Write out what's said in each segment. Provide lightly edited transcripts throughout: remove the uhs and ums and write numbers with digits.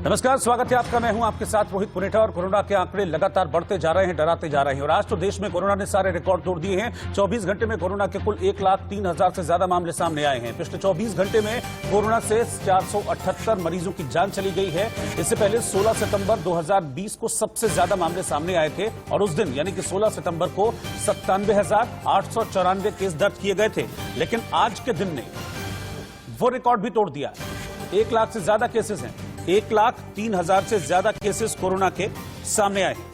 नमस्कार, स्वागत है आपका। मैं हूं आपके साथ रोहित पुनेठा। और कोरोना के आंकड़े लगातार बढ़ते जा रहे हैं, डराते जा रहे हैं। और आज तो देश में कोरोना ने सारे रिकॉर्ड तोड़ दिए हैं। 24 घंटे में कोरोना के कुल 1,03,000 से ज्यादा मामले सामने आए हैं। पिछले 24 घंटे में कोरोना से 478 मरीजों की जान चली गई है। इससे पहले 16 सितंबर 2020 को सबसे ज्यादा मामले सामने आए थे और उस दिन यानी कि 16 सितंबर को 97,894 केस दर्ज किए गए थे। लेकिन आज के दिन ने वो रिकॉर्ड भी तोड़ दिया। 1 लाख से ज्यादा केसेस हैं। 1,03,000 से ज्यादा केसेस कोरोना के सामने आए हैं।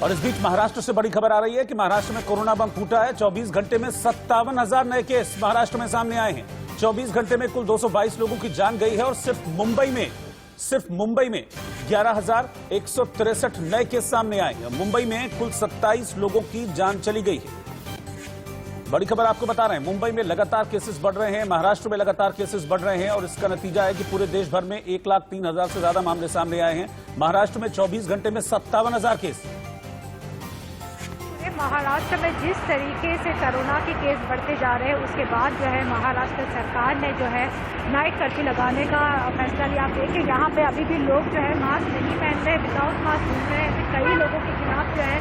और इस बीच महाराष्ट्र से बड़ी खबर आ रही है कि महाराष्ट्र में कोरोना बम फूटा है। 24 घंटे में 57,000 नए केस महाराष्ट्र में सामने आए हैं। 24 घंटे में कुल 222 लोगों की जान गई है। और सिर्फ मुंबई में 11,163 नए केस सामने आए हैं। मुंबई में कुल 27 लोगों की जान चली गई है। बड़ी खबर आपको बता रहे हैं, मुंबई में लगातार केसेस बढ़ रहे हैं, महाराष्ट्र में लगातार केसेस बढ़ रहे हैं। और इसका नतीजा है कि पूरे देश भर में 1,03,000 से ज्यादा मामले सामने आए हैं। महाराष्ट्र में 24 घंटे में 57,000 केस। महाराष्ट्र में जिस तरीके से कोरोना के केस बढ़ते जा रहे हैं, उसके बाद जो है महाराष्ट्र सरकार ने जो है नाइट कर्फ्यू लगाने का फैसला लिया। आप देखिए यहाँ पे अभी भी लोग जो है मास्क नहीं पहन रहे, विदाउट मास्क घूम रहे हैं। कई लोगों के खिलाफ जो है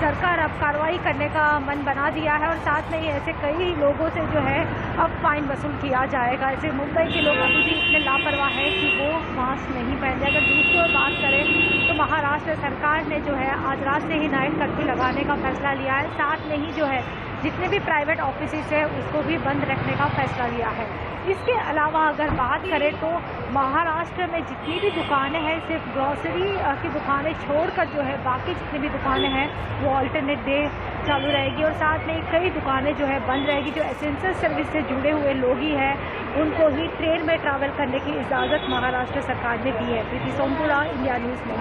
सरकार अब कार्रवाई करने का मन बना दिया है। और साथ में ही ऐसे कई लोगों से जो है अब फाइन वसूल किया जाएगा। ऐसे मुंबई के लोग अभी भी इतने लापरवाह हैं कि वो मास्क नहीं पहन रहे। अगर दूसरी ओर बात करें तो महाराष्ट्र सरकार ने जो है आज रात से ही नाइट कर्फ्यू लगाने का फैसला लिया है। साथ में ही जो है जितने भी प्राइवेट ऑफिसेज है उसको भी बंद रखने का फैसला लिया है। इसके अलावा अगर बात करें तो महाराष्ट्र में जितनी भी दुकानें हैं, सिर्फ ग्रॉसरी की दुकानें छोड़कर जो है बाकी जितनी भी दुकानें हैं वो अल्टरनेट डे चालू रहेगी। और साथ में कई दुकानें जो है बंद रहेगी। जो एसेंशियल सर्विस से जुड़े हुए लोग ही हैं उनको ही ट्रेन में ट्रैवल करने की इजाज़त महाराष्ट्र सरकार ने दी है। प्रीति सोमपुरा, इंडिया न्यूज़ में।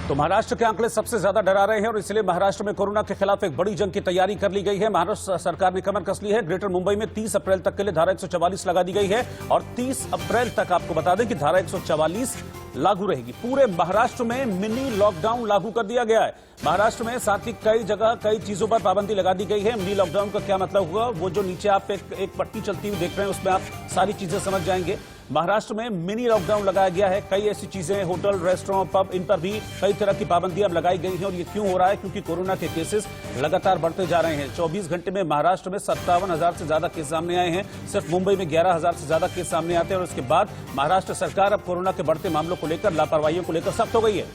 तो महाराष्ट्र के आंकड़े सबसे ज्यादा डरा रहे हैं और इसलिए महाराष्ट्र में कोरोना के खिलाफ एक बड़ी जंग की तैयारी कर ली गई है। महाराष्ट्र सरकार ने कमर कस ली है। ग्रेटर मुंबई में 30 अप्रैल तक के लिए धारा 144 लगा दी गई है और 30 अप्रैल तक आपको बता दें कि धारा 144 लागू रहेगी। पूरे महाराष्ट्र में मिनी लॉकडाउन लागू कर दिया गया है। महाराष्ट्र में साथ ही कई जगह कई चीजों पर पाबंदी लगा दी गई है। मिनी लॉकडाउन का क्या मतलब हुआ, वो जो नीचे आप एक पट्टी चलती हुई देख रहे हैं उसमें आप सारी चीजें समझ जाएंगे। महाराष्ट्र में मिनी लॉकडाउन लगाया गया है। कई ऐसी चीजें, होटल, रेस्टोरेंट, पब, इन पर भी कई तरह की पाबंदियां लगाई गई हैं। और ये क्यों हो रहा है? क्योंकि कोरोना के केसेस लगातार बढ़ते जा रहे हैं। 24 घंटे में महाराष्ट्र में 57,000 से ज्यादा केस सामने आए हैं। सिर्फ मुंबई में 11,000 से ज्यादा केस सामने आते हैं। और उसके बाद महाराष्ट्र सरकार अब कोरोना के बढ़ते मामलों को लेकर, लापरवाहियों को लेकर सख्त हो गई है।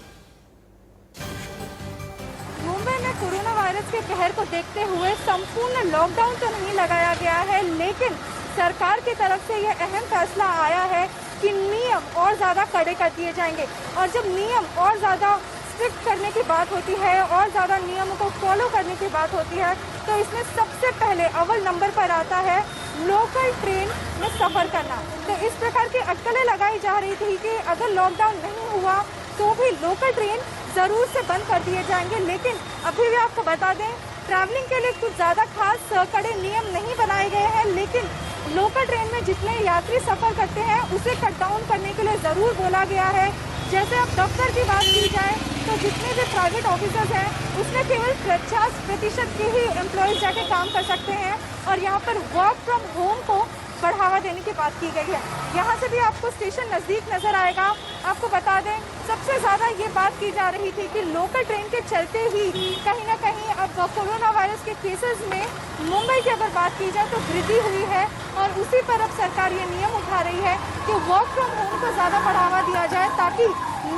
मुंबई में कोरोना वायरस के कहर को देखते हुए संपूर्ण लॉकडाउन तो नहीं लगाया गया है, लेकिन सरकार की तरफ से यह अहम फैसला आया है कि नियम और ज़्यादा कड़े कर दिए जाएंगे। और जब नियम और ज़्यादा स्ट्रिक्ट करने की बात होती है और ज़्यादा नियमों को फॉलो करने की बात होती है तो इसमें सबसे पहले अव्वल नंबर पर आता है लोकल ट्रेन में सफ़र करना। तो इस प्रकार की अटकलें लगाई जा रही थी कि अगर लॉकडाउन नहीं हुआ तो भी लोकल ट्रेन ज़रूर से बंद कर दिए जाएंगे। लेकिन अभी भी आपको बता दें, ट्रैवलिंग के लिए कुछ ज़्यादा खास कड़े नियम नहीं बनाए गए हैं, लेकिन लोकल ट्रेन में जितने यात्री सफ़र करते हैं उसे कट डाउन करने के लिए ज़रूर बोला गया है। जैसे अब दफ्तर की बात की जाए तो जितने भी प्राइवेट ऑफिसर्स हैं उसमें केवल 50% के ही एम्प्लॉयज़ जाके काम कर सकते हैं। और यहाँ पर वर्क फ्रॉम होम को बढ़ावा देने की बात की गई है। यहाँ से भी आपको स्टेशन नज़दीक नज़र आएगा। आपको बता दें, सबसे ज़्यादा ये बात की जा रही थी कि लोकल ट्रेन के चलते ही कहीं ना कहीं अब कोरोना वायरस के केसेस में मुंबई की अगर बात की जाए तो वृद्धि हुई है। और उसी पर अब सरकार ये नियम उठा रही है कि वर्क फ्रॉम होम को ज़्यादा बढ़ावा दिया जाए ताकि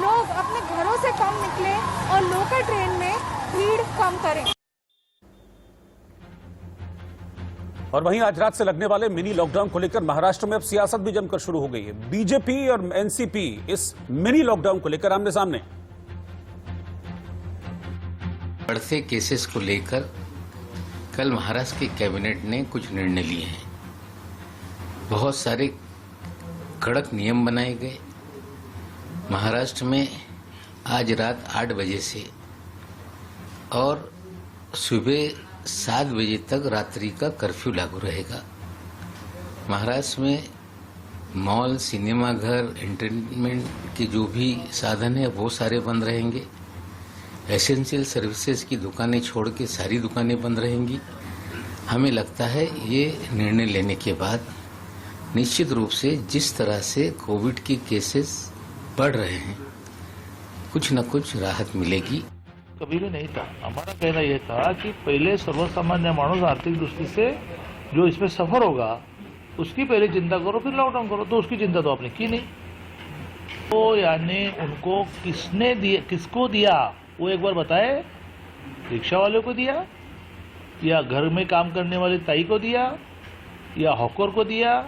लोग अपने घरों से कम निकलें और लोकल ट्रेन में भीड़ कम करें। और वहीं आज रात से लगने वाले मिनी लॉकडाउन को लेकर महाराष्ट्र में अब सियासत भी जमकर शुरू हो गई है। बीजेपी और एनसीपी इस मिनी लॉकडाउन को लेकर आमने सामने। बढ़ते केसेस को लेकर कल महाराष्ट्र की कैबिनेट ने कुछ निर्णय लिए हैं। बहुत सारे कड़क नियम बनाए गए। महाराष्ट्र में आज रात 8 बजे से और सुबह 7 बजे तक रात्रि का कर्फ्यू लागू रहेगा। महाराष्ट्र में मॉल, सिनेमा घर, एंटरटेनमेंट के जो भी साधन है वो सारे बंद रहेंगे। एसेंशियल सर्विसेज की दुकानें छोड़ के सारी दुकानें बंद रहेंगी। हमें लगता है ये निर्णय लेने के बाद निश्चित रूप से जिस तरह से कोविड के केसेस बढ़ रहे हैं, कुछ न कुछ राहत मिलेगी। कभी भी नहीं था। हमारा कहना यह था कि पहले सर्वसामान्य मानव आर्थिक दृष्टि से जो इसमें सफर होगा उसकी पहले चिंता करो, फिर लॉकडाउन करो। तो उसकी चिंता तो आपने की नहीं। तो यानी उनको किसने दिया, किसको दिया वो एक बार बताए। रिक्शा वालों को दिया, या घर में काम करने वाली ताई को दिया, या हॉकर को दिया।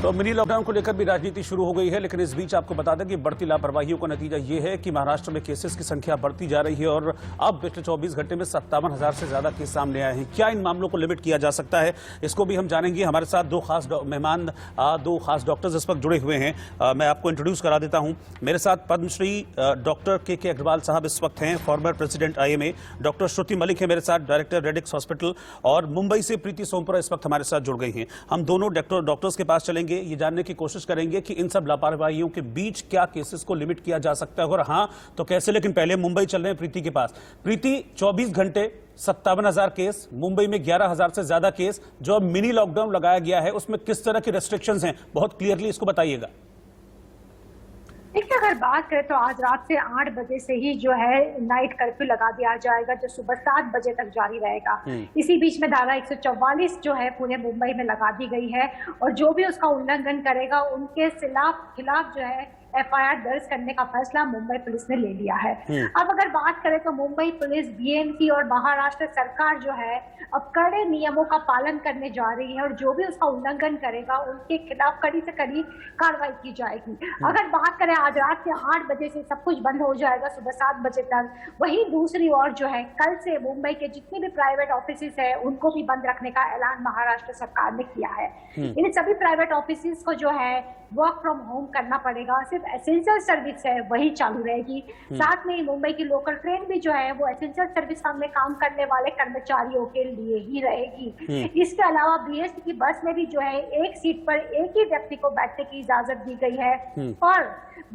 तो मिनी लॉकडाउन को लेकर भी राजनीति शुरू हो गई है, लेकिन इस बीच आपको बता दें कि बढ़ती लापरवाहियों का नतीजा ये है कि महाराष्ट्र में केसेस की संख्या बढ़ती जा रही है और अब पिछले 24 घंटे में 57,000 से ज्यादा केस सामने आए हैं। क्या इन मामलों को लिमिट किया जा सकता है, इसको भी हम जानेंगे। हमारे साथ दो खास डॉक्टर्स इस वक्त जुड़े हुए हैं। मैं आपको इंट्रोड्यूस करा देता हूं। मेरे साथ पद्मश्री डॉक्टर के अग्रवाल साहब इस वक्त हैं, former president IMA। Doctor Shruti Malik है मेरे साथ, डायरेक्टर रेडिक्स हॉस्पिटल। और मुंबई से प्रीति सोमपुरा इस वक्त हमारे साथ जुड़ गई हैं। हम दोनों डॉक्टर्स के पास चलेंगे, ये जानने की कोशिश करेंगे कि इन सब लापरवाहियों के बीच क्या केसेस को लिमिट किया जा सकता है और हाँ तो कैसे। लेकिन पहले मुंबई चल रहे हैं प्रीति के पास। प्रीति, 24 घंटे 57,000 केस, मुंबई में 11,000 से ज्यादा केस। जो अब मिनी लॉकडाउन लगाया गया है उसमें किस तरह की रेस्ट्रिक्शंस हैं, बहुत क्लियरली इसको बताइएगा। देखिए, अगर बात करें तो आज रात से 8 बजे से ही जो है नाइट कर्फ्यू लगा दिया जाएगा, जो सुबह 7 बजे तक जारी रहेगा। इसी बीच में धारा 144 जो है पूरे मुंबई में लगा दी गई है और जो भी उसका उल्लंघन करेगा उनके खिलाफ जो है FIR दर्ज करने का फैसला मुंबई पुलिस ने ले लिया है। अब अगर बात करें तो मुंबई पुलिस, BMC और महाराष्ट्र सरकार जो है अब कड़े नियमों का पालन करने जा रही है और जो भी उसका उल्लंघन करेगा उनके खिलाफ कड़ी से कड़ी कार्रवाई की जाएगी। अगर बात करें आज रात से 8 बजे से सब कुछ बंद हो जाएगा सुबह 7 बजे तक। वहीं दूसरी ओर जो है कल से मुंबई के जितने भी प्राइवेट ऑफिसेस है उनको भी बंद रखने का ऐलान महाराष्ट्र सरकार ने किया है। इन सभी प्राइवेट ऑफिसेस को जो है वर्क फ्रॉम होम करना पड़ेगा। सिर्फ एसेंशियल सर्विस है वही चालू रहेगी। साथ में ही मुंबई की लोकल ट्रेन भी जो है वो एसेंशियल सर्विस में काम करने वाले कर्मचारियों के लिए ही रहेगी। इसके अलावा BST की बस में भी जो है एक सीट पर एक ही व्यक्ति को बैठने की इजाजत दी गई है और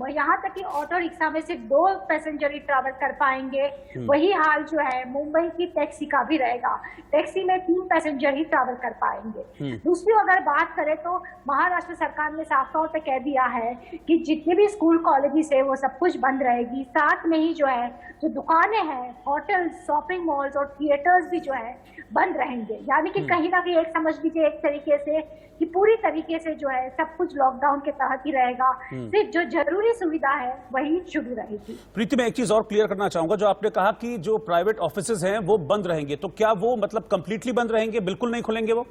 यहाँ तक कि ऑटो रिक्शा में सिर्फ 2 पैसेंजर ही ट्रैवल कर पाएंगे। वही हाल जो है मुंबई की टैक्सी का भी रहेगा। टैक्सी में 3 पैसेंजर ही ट्रैवल कर पाएंगे। दूसरी अगर बात करें तो महाराष्ट्र सरकार ने साफ तौर पे कह दिया है कि जितने भी स्कूल कॉलेजेस है वो सब कुछ बंद रहेगी। साथ में ही जो है जो दुकानें हैं, होटल, शॉपिंग मॉल्स और थिएटर्स भी जो है बंद रहेंगे। यानी कि कहीं ना कहीं एक समझ लीजिए एक तरीके से कि पूरी तरीके से जो है सब कुछ लॉकडाउन के तहत ही रहेगा। सिर्फ जो जरूरी सुविधा है वही शुरू रहेगी। प्रीति, मैं एक चीज और क्लियर करना चाहूंगा। जो आपने कहा कि जो प्राइवेट ऑफिसेज हैं वो बंद रहेंगे, तो क्या वो मतलब कंप्लीटली बंद रहेंगे, बिल्कुल नहीं खुलेंगे वो?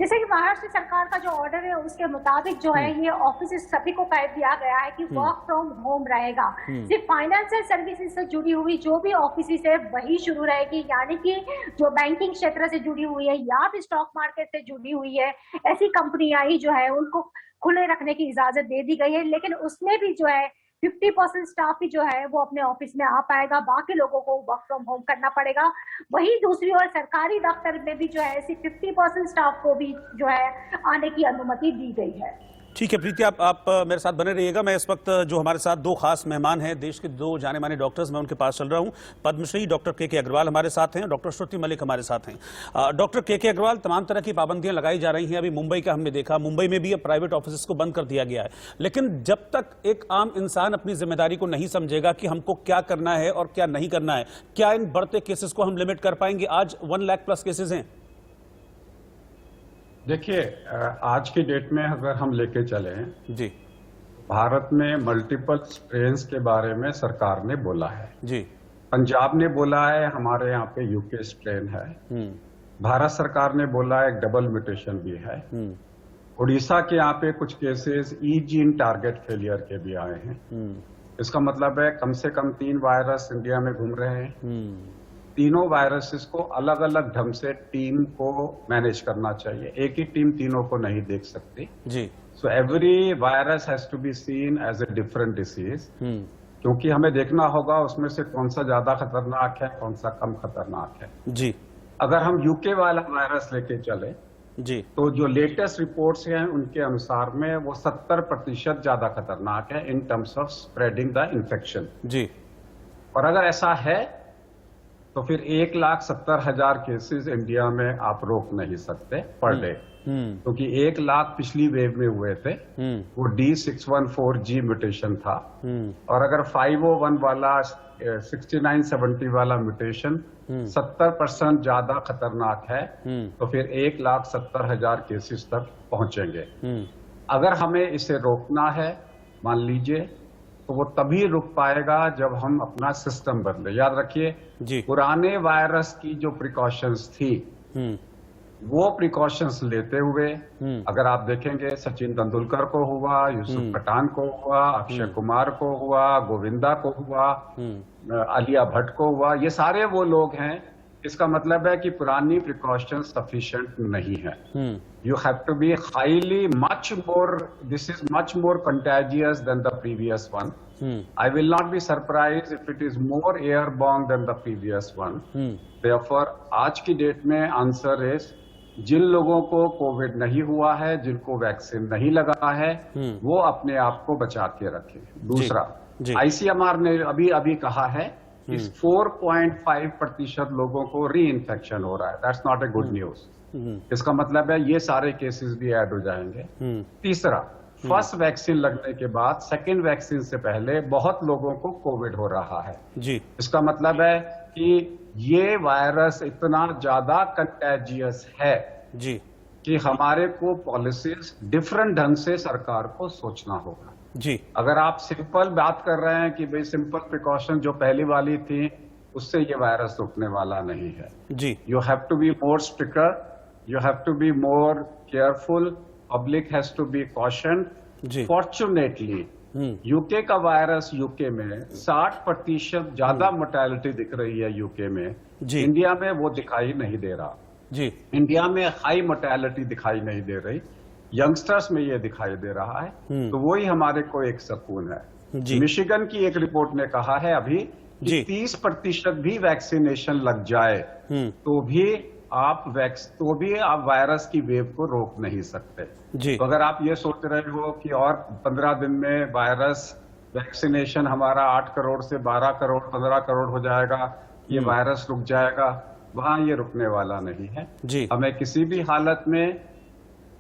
जैसे कि महाराष्ट्र सरकार का जो ऑर्डर है उसके मुताबिक जो है ये ऑफिस सभी को कह दिया गया है कि वर्क फ्रॉम होम रहेगा। सिर्फ फाइनेंशियल सर्विसेज से जुड़ी हुई जो भी ऑफिस है वही शुरू रहेगी। यानी कि जो बैंकिंग क्षेत्र से जुड़ी हुई है या फिर स्टॉक मार्केट से जुड़ी हुई है, ऐसी कंपनियां ही जो है उनको खुले रखने की इजाजत दे दी गई है। लेकिन उसमें भी जो है 50% स्टाफ ही जो है वो अपने ऑफिस में आ पाएगा, बाकी लोगों को वर्क फ्रॉम होम करना पड़ेगा। वहीं दूसरी ओर सरकारी दफ्तर में भी जो है सिर्फ 50% स्टाफ को भी जो है आने की अनुमति दी गई है। ठीक है प्रीति, आप मेरे साथ बने रहिएगा। मैं इस वक्त जो हमारे साथ 2 खास मेहमान हैं, देश के 2 जाने माने डॉक्टर्स, मैं उनके पास चल रहा हूं। पद्मश्री डॉक्टर के अग्रवाल हमारे साथ हैं, डॉक्टर श्रुति मलिक हमारे साथ हैं। डॉक्टर के अग्रवाल, तमाम तरह की पाबंदियां लगाई जा रही हैं। अभी मुंबई का हमने देखा, मुंबई में भी अब प्राइवेट ऑफिस को बंद कर दिया गया है। लेकिन जब तक एक आम इंसान अपनी जिम्मेदारी को नहीं समझेगा कि हमको क्या करना है और क्या नहीं करना है, क्या इन बढ़ते केसेस को हम लिमिट कर पाएंगे? आज 1 लाख प्लस केसेस हैं। देखिए, आज की डेट में अगर हम लेके चले जी, भारत में मल्टीपल स्ट्रेन्स के बारे में सरकार ने बोला है जी। पंजाब ने बोला है हमारे यहाँ पे UK स्ट्रेन है। भारत सरकार ने बोला एक डबल म्यूटेशन भी है। उड़ीसा के यहाँ पे कुछ केसेस जीन टारगेट फेलियर के भी आए हैं। इसका मतलब है कम से कम 3 वायरस इंडिया में घूम रहे हैं। तीनों वायरसेस को अलग अलग ढंग से टीम को मैनेज करना चाहिए। एक ही टीम तीनों को नहीं देख सकती जी। So every virus has to be seen as a different disease, क्योंकि हमें देखना होगा उसमें से कौन सा ज्यादा खतरनाक है, कौन सा कम खतरनाक है जी। अगर हम UK वाला वायरस लेके चले जी, तो जो लेटेस्ट रिपोर्ट्स हैं उनके अनुसार में वो 70% ज्यादा खतरनाक है in terms of spreading the infection जी। और अगर ऐसा है तो फिर 1,70,000 केसेस इंडिया में आप रोक नहीं सकते पर डे, क्योंकि 1 लाख पिछली वेव में हुए थे। वो D614G म्यूटेशन था, और अगर 501 वाला 6970 वाला म्यूटेशन 70% ज्यादा खतरनाक है, तो फिर 1,70,000 केसेस तक पहुंचेंगे। अगर हमें इसे रोकना है, मान लीजिए, तो वो तभी रुक पाएगा जब हम अपना सिस्टम बदले। याद रखिए, पुराने वायरस की जो प्रिकॉशंस थी, वो प्रिकॉशंस लेते हुए, अगर आप देखेंगे सचिन तेंदुलकर को हुआ, यूसुफ पठान को हुआ, अक्षय कुमार को हुआ, गोविंदा को हुआ, आलिया भट्ट को हुआ, ये सारे वो लोग हैं। इसका मतलब है कि पुरानी प्रिकॉशन सफिशिएंट नहीं है। You have to be highly much more, this is much more contagious than the previous one. I will not be surprised if it is more airborne than the previous one. Therefore, आज की date में answer is, जिन लोगों को Covid नहीं हुआ है, जिनको vaccine नहीं लगा है, वो अपने आप को बचा के रखें। दूसरा, ICMR ने अभी कहा है कि 4.5% लोगों को री इन्फेक्शन हो रहा है। That's not a good news. इसका मतलब है ये सारे केसेस भी ऐड हो जाएंगे। तीसरा, फर्स्ट वैक्सीन लगने के बाद सेकेंड वैक्सीन से पहले बहुत लोगों को कोविड हो रहा है जी। इसका मतलब है कि ये वायरस इतना ज्यादा कंटेजियस है जी कि हमारे को पॉलिसीज डिफरेंट ढंग से सरकार को सोचना होगा जी। अगर आप सिंपल बात कर रहे हैं कि भाई सिंपल प्रिकॉशन जो पहली वाली थी, उससे ये वायरस रुकने वाला नहीं है जी। You have to be more stricter, you have to be more careful, public has to be caution. Fortunately UK का वायरस, यूके में 60% ज्यादा मोर्टेलिटी दिख रही है यूके में जी। इंडिया में वो दिखाई नहीं दे रहा जी। इंडिया में हाई मोर्टेलिटी दिखाई नहीं दे रही, यंगस्टर्स में ये दिखाई दे रहा है। तो वही हमारे को एक सुकून है। मिशिगन की एक रिपोर्ट ने कहा है अभी कि 30% भी वैक्सीनेशन लग जाए तो भी आप वायरस की वेव को रोक नहीं सकते जी। तो अगर आप ये सोच रहे हो कि और 15 दिन में वायरस वैक्सीनेशन हमारा 8 करोड़ से 12 करोड़ 15 करोड़ हो जाएगा, ये वायरस रुक जाएगा, वहां ये रुकने वाला नहीं है जी। हमें किसी भी हालत में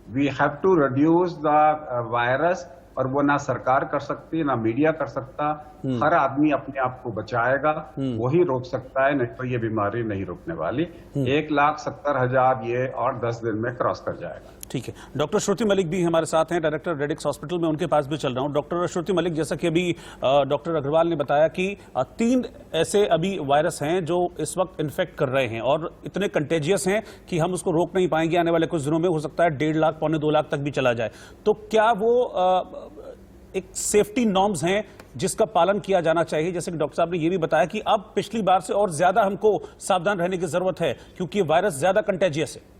we have to reduce the virus, और वो ना सरकार कर सकती, ना मीडिया कर सकता। हर आदमी अपने आप को बचाएगा, वही रोक सकता है, नहीं तो ये बीमारी नहीं रुकने वाली। 1,70,000 ये और 10 दिन में क्रॉस कर जाएगा। ठीक है। डॉक्टर श्रुति मलिक भी हमारे साथ हैं, डायरेक्टर रेडिक्स हॉस्पिटल में, उनके पास भी चल रहा हूं। डॉक्टर श्रुति मलिक, जैसा कि अभी डॉक्टर अग्रवाल ने बताया कि 3 ऐसे अभी वायरस हैं जो इस वक्त इन्फेक्ट कर रहे हैं और इतने कंटेजियस हैं कि हम उसको रोक नहीं पाएंगे। आने वाले कुछ दिनों में हो सकता है 1.5 लाख, 1.25 लाख तक भी चला जाए। तो क्या वो एक सेफ्टी नॉर्म्स हैं जिसका पालन किया जाना चाहिए? जैसे कि डॉक्टर साहब ने ये भी बताया कि अब पिछली बार से और ज्यादा हमको सावधान रहने की जरूरत है क्योंकि वायरस ज्यादा कंटेजियस है।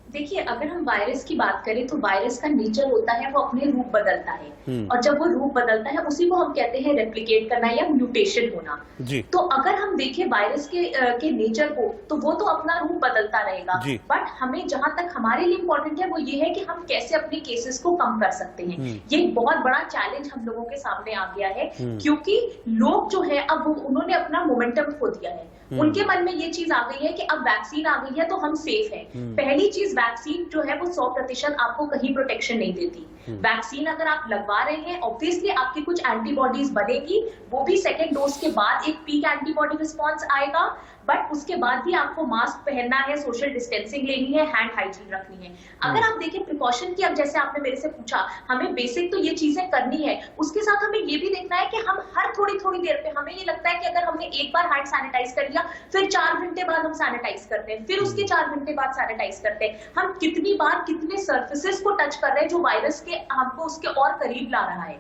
देखिए, अगर हम वायरस की बात करें तो वायरस का नेचर होता है वो अपने रूप बदलता है, और जब वो रूप बदलता है उसी को हम कहते हैं रेप्लिकेट करना या म्यूटेशन होना जी। तो अगर हम देखें वायरस के नेचर को, तो वो तो अपना रूप बदलता रहेगा, बट हमें जहां तक हमारे लिए इम्पोर्टेंट है वो ये है कि हम कैसे अपने केसेस को कम कर सकते हैं। ये एक बहुत बड़ा चैलेंज हम लोगों के सामने आ गया है, क्योंकि लोग जो है अब उन्होंने अपना मोमेंटम खो दिया है। उनके मन में ये चीज आ गई है कि अब वैक्सीन आ गई है तो हम सेफ हैं। पहली चीज, वैक्सीन जो है वो 100% आपको कहीं प्रोटेक्शन नहीं देती। वैक्सीन अगर आप लगवा रहे हैं, ऑब्वियसली आपकी कुछ एंटीबॉडीज बनेगी, वो भी सेकेंड डोज के बाद एक पीक एंटीबॉडी रिस्पॉन्स आएगा, बट उसके बाद भी आपको मास्क पहनना है, सोशल डिस्टेंसिंग लेनी है, हैंड हाइजीन रखनी है। अगर आप देखें प्रिकॉशन की, अब जैसे आपने मेरे से पूछा, हमें बेसिक तो ये चीजें करनी है, उसके साथ हमें ये भी देखना है कि हम हर थोड़ी देर पे, हमें ये लगता है कि अगर हमने एक बार हैंड सैनिटाइज कर लिया, फिर 4 घंटे बाद हम सैनिटाइज करते हैं, फिर उसके 4 घंटे बाद सैनिटाइज करते हैं। हम कितनी बार कितने सर्फेसेस को टच कर रहे हैं जो वायरस के हमको उसके और करीब ला रहा है,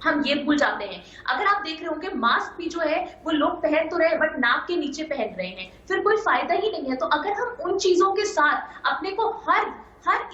हम ये भूल जाते हैं। अगर आप देख रहे होंगे, मास्क भी जो है वो लोग पहन तो रहे बट नाक के नीचे पहन रहे हैं, फिर कोई फायदा ही नहीं है। तो अगर हम उन चीजों के साथ अपने को हर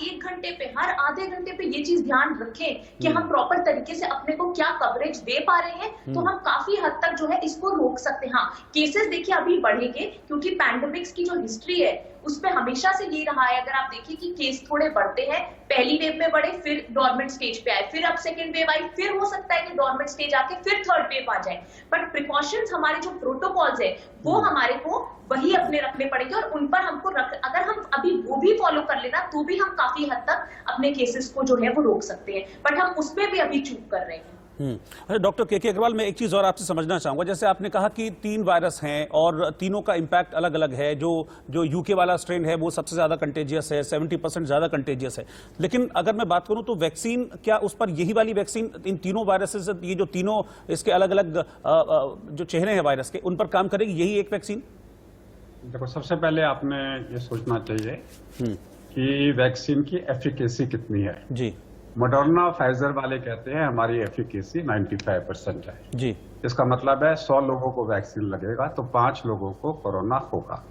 1 घंटे पे, हर आधे घंटे पे ये चीज ध्यान रखें कि हम प्रॉपर तरीके से अपने को क्या कवरेज दे पा रहे हैं, तो हम काफी हद तक जो है इसको रोक सकते हैं। हाँ, केसेस देखिए अभी बढ़ेंगे क्योंकि पैंडेमिक्स की जो हिस्ट्री है उसमें हमेशा से ये रहा है। अगर आप देखिए कि केस थोड़े बढ़ते हैं, पहली वेव में बढ़े, फिर डोरमेंट स्टेज पे आए, फिर अब सेकेंड वेव आई, फिर हो सकता है कि डोरमेंट स्टेज आके फिर थर्ड वेव आ जाए। बट प्रिकॉशंस, हमारे जो प्रोटोकॉल्स है वो हमारे को वही अपने रखने पड़ेंगे और उन पर हमको अगर हम अभी वो भी फॉलो कर लेना तो भी हम काफी हद तक अपने केसेस को जो है वो रोक सकते हैं, बट हम उसमें भी अभी चूक कर रहे हैं। अच्छा डॉक्टर के अग्रवाल, मैं एक चीज और आपसे समझना चाहूंगा, जैसे आपने कहा कि 3 वायरस हैं और तीनों का इंपैक्ट अलग अलग है। जो यूके वाला स्ट्रेन है वो सबसे ज्यादा कंटेजियस है, 70% ज्यादा कंटेजियस है। लेकिन अगर मैं बात करूं तो वैक्सीन, क्या उस पर यही वाली वैक्सीन इन तीनों वायरसेस, ये जो तीनों इसके अलग अलग जो चेहरे हैं वायरस के, उन पर काम करेगी यही एक वैक्सीन? देखो, सबसे पहले आपने ये सोचना चाहिए कि वैक्सीन की एफिकेसी कितनी है। जी। मॉडर्ना, फाइजर वाले कहते हैं हमारी एफिकेसी 95% है। जी। इसका मतलब है 100 लोगों को वैक्सीन लगेगा तो 5 लोगों को कोरोना होगा।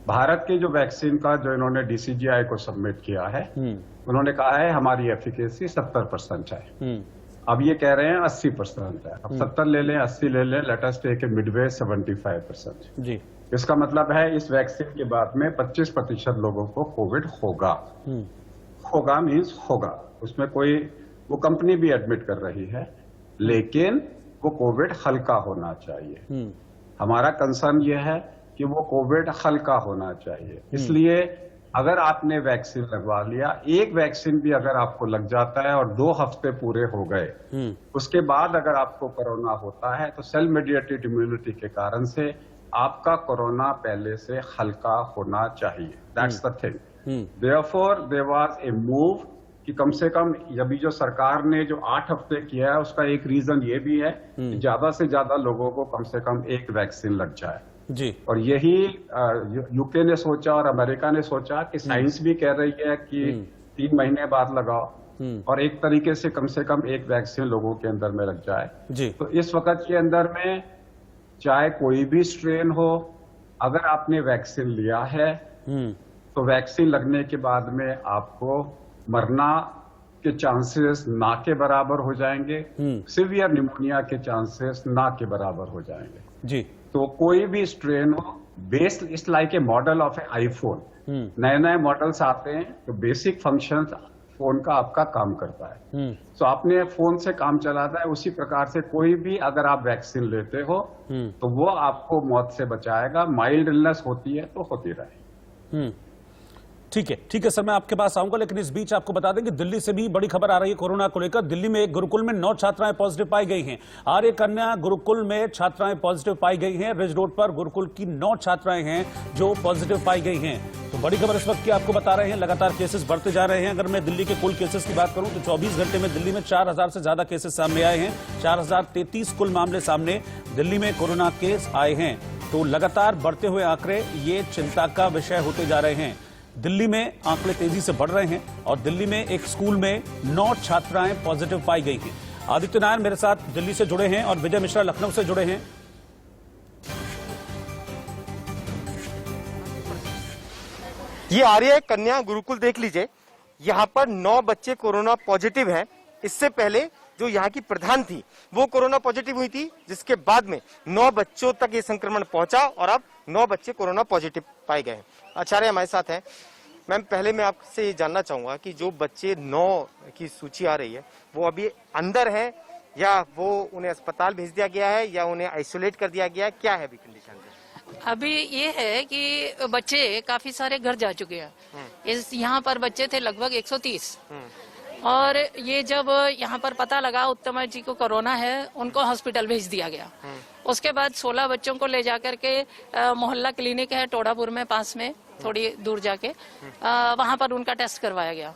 भारत की जो वैक्सीन का जो इन्होंने डीसीजीआई को सबमिट किया है, उन्होंने कहा है हमारी एफिकेसी 70% है। अब ये कह रहे हैं 80% है। अब 70 ले लें, 80 ले लें, let us take a midway 75%। जी। इसका मतलब है इस वैक्सीन के बाद में 25% लोगों को कोविड होगा। होगा मीन्स होगा, उसमें कोई, वो कंपनी भी एडमिट कर रही है, लेकिन वो कोविड हल्का होना चाहिए। हमारा कंसर्न ये है कि वो कोविड हल्का होना चाहिए। इसलिए अगर आपने वैक्सीन लगवा लिया, एक वैक्सीन भी अगर आपको लग जाता है और 2 हफ्ते पूरे हो गए, उसके बाद अगर आपको कोरोना होता है तो सेल मेडिएटेड इम्यूनिटी के कारण से आपका कोरोना पहले से हल्का होना चाहिए। That's the thing. Therefore, there was a move कि कम से कम अभी जो सरकार ने जो 8 हफ्ते किया है, उसका एक रीजन ये भी है कि ज्यादा से ज्यादा लोगों को कम से कम एक वैक्सीन लग जाए। जी। और यही यूके ने सोचा और अमेरिका ने सोचा कि साइंस भी कह रही है कि 3 महीने बाद लगाओ और एक तरीके से कम एक वैक्सीन लोगों के अंदर में लग जाए। जी। तो इस वक्त के अंदर में चाहे कोई भी स्ट्रेन हो, अगर आपने वैक्सीन लिया है तो वैक्सीन लगने के बाद में आपको मरना के चांसेस ना के बराबर हो जाएंगे, सीवियर निमोनिया के चांसेस ना के बराबर हो जाएंगे। जी। तो कोई भी स्ट्रेन हो, based it's like a model of A iPhone. नए मॉडल्स आते हैं तो बेसिक फंक्शंस फोन का आपका काम करता है। तो आपने फोन से काम चलाता है, उसी प्रकार से कोई भी अगर आप वैक्सीन लेते हो तो वो आपको मौत से बचाएगा। माइल्ड इलनेस होती है तो होती रहे। ठीक है सर, मैं आपके पास आऊंगा, लेकिन इस बीच आपको बता दें कि दिल्ली से भी बड़ी खबर आ रही है कोरोना को लेकर। दिल्ली में एक गुरुकुल में 9 छात्राएं पॉजिटिव पाई गई हैं। आर्य कन्या गुरुकुल में छात्राएं पॉजिटिव पाई गई हैं। रिज रोड पर गुरुकुल की 9 छात्राएं हैं जो पॉजिटिव पाई गई हैं। तो बड़ी खबर इस वक्त की आपको बता रहे हैं, लगातार केसेस बढ़ते जा रहे हैं। अगर मैं दिल्ली के कुल केसेस की बात करूं तो 24 घंटे में दिल्ली में 4000 से ज्यादा केसेस सामने आए हैं। 4033 कुल मामले सामने दिल्ली में कोरोना केस आए हैं। तो लगातार बढ़ते हुए आंकड़े ये चिंता का विषय होते जा रहे हैं। दिल्ली में आंकड़े तेजी से बढ़ रहे हैं और दिल्ली में एक स्कूल में 9 छात्राएं पॉजिटिव पाई गई हैं। आदित्य नारायण मेरे साथ दिल्ली से जुड़े हैं और विजय मिश्रा लखनऊ से जुड़े हैं। ये आर्य कन्या गुरुकुल देख लीजिए, यहाँ पर 9 बच्चे कोरोना पॉजिटिव हैं। इससे पहले जो यहाँ की प्रधान थी वो कोरोना पॉजिटिव हुई थी, जिसके बाद में 9 बच्चों तक ये संक्रमण पहुंचा और अब 9 बच्चे कोरोना पॉजिटिव पाए गए हैं। आचार्य हमारे साथ हैं। मैम, पहले मैं आपसे ये जानना चाहूंगा कि जो बच्चे 9 की सूची आ रही है वो अभी अंदर है या वो उन्हें अस्पताल भेज दिया गया है या उन्हें आइसोलेट कर दिया गया है, क्या है अभी कंडीशन? अभी ये है कि बच्चे काफी सारे घर जा चुके हैं। यहाँ पर बच्चे थे लगभग 130 और ये जब यहाँ पर पता लगा उत्तम जी को कोरोना है, उनको हॉस्पिटल भेज दिया गया। उसके बाद 16 बच्चों को ले जाकर के मोहल्ला क्लिनिक है टोडापुर में, पास में थोड़ी दूर जाके वहां पर उनका टेस्ट करवाया गया।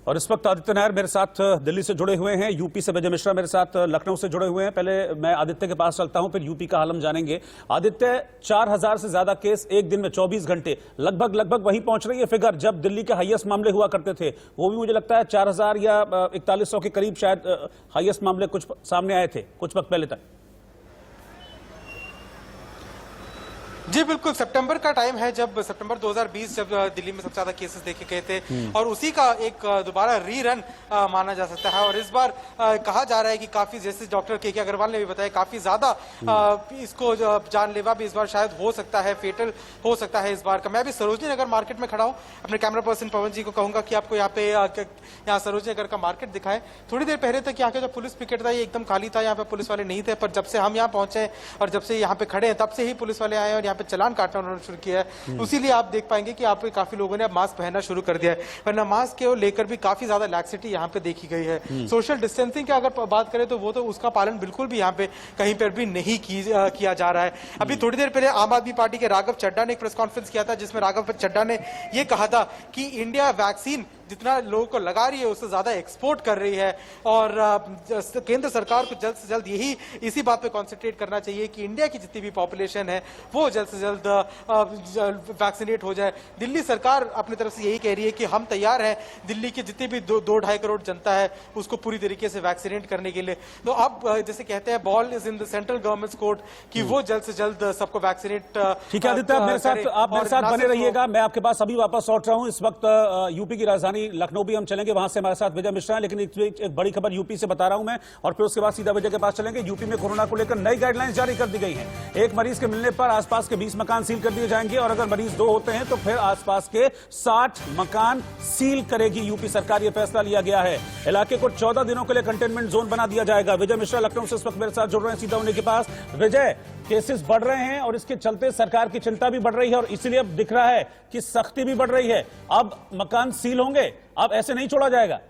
और इस वक्त आदित्य नायर मेरे साथ दिल्ली से जुड़े हुए हैं, यूपी से विजय मिश्रा मेरे साथ लखनऊ से जुड़े हुए हैं। पहले मैं आदित्य के पास चलता हूं, फिर यूपी का हाल हम जानेंगे। आदित्य, 4000 से ज्यादा केस एक दिन में 24 घंटे, लगभग वहीं पहुंच रही है फिगर जब दिल्ली के हाईएस्ट मामले हुआ करते थे। वो भी मुझे लगता है 4000 या 4100 के करीब शायद हाईएस्ट मामले कुछ सामने आए थे कुछ वक्त पहले तक। जी बिल्कुल, सितंबर का टाइम है जब सितंबर 2020 जब दिल्ली में सबसे ज्यादा केसेस देखे गए थे और उसी का एक दोबारा रीरन माना जा सकता है। और इस बार कहा जा रहा है कि काफी, जैसे डॉक्टर के अग्रवाल ने भी बताया, काफी ज्यादा इसको जानलेवा भी इस बार शायद हो सकता है, फेटल हो सकता है इस बार का। मैं भी सरोजनी नगर मार्केट में खड़ा हूँ, अपने कैमरा पर्सन पवन जी को कहूंगा कि आपको यहाँ सरोजनी नगर का मार्केट दिखाएं। थोड़ी देर पहले तक यहाँ का जो पुलिस पिकेट था ये एकदम खाली था, यहाँ पे पुलिस वाले नहीं थे, पर जब से हम यहाँ पहुंचे और जब से यहाँ पे खड़े हैं तब से ही पुलिस वाले आए और यहाँ पे चलान काटना उन्होंने शुरू किया है। उसीलिए आप देख पाएंगे कि आप काफी लोगों ने अब मास्क पहनना शुरू कर दिया है, वरना मास्क को लेकर भी काफी ज्यादा लैक्सिटी यहाँ पे देखी गई है। सोशल डिस्टेंसिंग की अगर बात करें तो वो तो उसका पालन बिल्कुल भी यहाँ पे कहीं पर भी नहीं किया जा रहा है। अभी थोड़ी देर पहले आम आदमी पार्टी के राघव चड्ढा ने एक प्रेस कॉन्फ्रेंस किया था जिसमें राघव चड्ढा ने यह कहा था कि इंडिया वैक्सीन जितना लोगों को लगा रही है उससे ज्यादा एक्सपोर्ट कर रही है और केंद्र सरकार को जल्द से जल्द यही इसी बात पे कंसंट्रेट करना चाहिए कि इंडिया की जितनी भी पॉपुलेशन है वो जल्द से जल्द वैक्सीनेट हो जाए। दिल्ली सरकार अपनी तरफ से यही कह रही है कि हम तैयार हैं दिल्ली की जितनी भी 2-2.5 करोड़ जनता है उसको पूरी तरीके से वैक्सीनेट करने के लिए। तो अब जैसे कहते हैं ball is in the central government court कि वो जल्द से जल्द सबको वैक्सीनेट। ठीक है आदित्य, आप मेरे साथ बने रहिएगा। मैं आपके पास अभी वापस लौट रहा हूं। इस वक्त यूपी की राजधानी लखनऊ भी हम चलेंगे, वहां से हमारे साथ विजय मिश्रा है, लेकिन एक बड़ी खबर यूपी से बता रहा हूं मैं, और फिर उसके बाद सीधा विजय के पास चलेंगे। यूपी में कोरोना को लेकर नई गाइडलाइंस जारी कर दी गई हैं। एक मरीज के मिलने पर आसपास के 20 मकान सील कर दिए जाएंगे और अगर मरीज 2 होते हैं तो फिर आसपास के 60 मकान सील करेगी यूपी सरकार। यह फैसला लिया गया है। इलाके को 14 दिनों के लिए कंटेनमेंट जोन बना दिया जाएगा। विजय मिश्रा लखनऊ से इस वक्त मेरे साथ जुड़ रहे हैं सीधा उन्हीं के पास। विजय, केसेस बढ़ रहे हैं और इसके चलते सरकार की चिंता भी बढ़ रही है और इसीलिए अब दिख रहा है कि सख्ती भी बढ़ रही है। अब मकान सील होंगे, अब ऐसे नहीं छोड़ा जाएगा।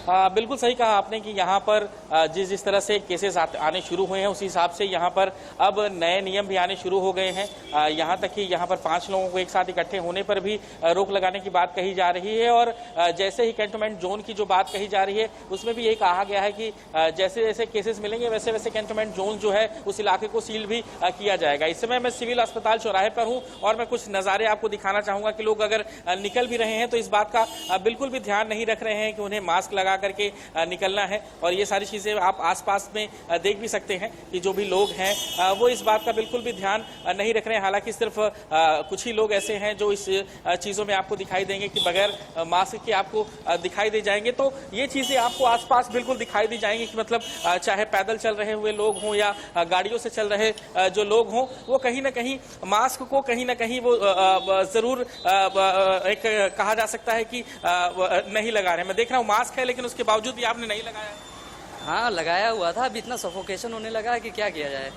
बिल्कुल सही कहा आपने कि यहाँ पर जिस तरह से केसेस आने शुरू हुए हैं उसी हिसाब से यहाँ पर अब नए नियम भी आने शुरू हो गए हैं। यहाँ तक कि यहाँ पर 5 लोगों को एक साथ इकट्ठे होने पर भी रोक लगाने की बात कही जा रही है और जैसे ही कैंटोनमेंट जोन की जो बात कही जा रही है उसमें भी ये कहा गया है कि जैसे जैसे केसेस मिलेंगे वैसे वैसे कैंटोनमेंट जोन जो है उस इलाके को सील भी किया जाएगा। इस समय मैं सिविल अस्पताल चौराहे पर हूँ और मैं कुछ नज़ारे आपको दिखाना चाहूँगा कि लोग अगर निकल भी रहे हैं तो इस बात का बिल्कुल भी ध्यान नहीं रख रहे हैं कि उन्हें मास्क लगा करके निकलना है और ये सारी चीजें आप आसपास में देख भी सकते हैं कि जो भी लोग हैं वो इस बात का बिल्कुल भी ध्यान नहीं रख रहे हैं। हालांकि सिर्फ कुछ ही लोग ऐसे हैं जो इस चीजों में आपको दिखाई देंगे कि बगैर मास्क के आपको दिखाई दे जाएंगे। तो ये चीजें आपको आसपास बिल्कुल दिखाई दी जाएंगी कि मतलब चाहे पैदल चल रहे हुए लोग हों या गाड़ियों से चल रहे जो लोग हों वो कहीं ना कहीं मास्क को कहीं ना कहीं वो जरूर एक कहा जा सकता है कि नहीं लगा रहे। मैं देख रहा हूँ मास्क है लेकिन उसके बावजूद भी आपने नहीं लगाया। हाँ लगाया हुआ था, अब इतना सफोकेशन होने लगा है कि क्या किया जाए।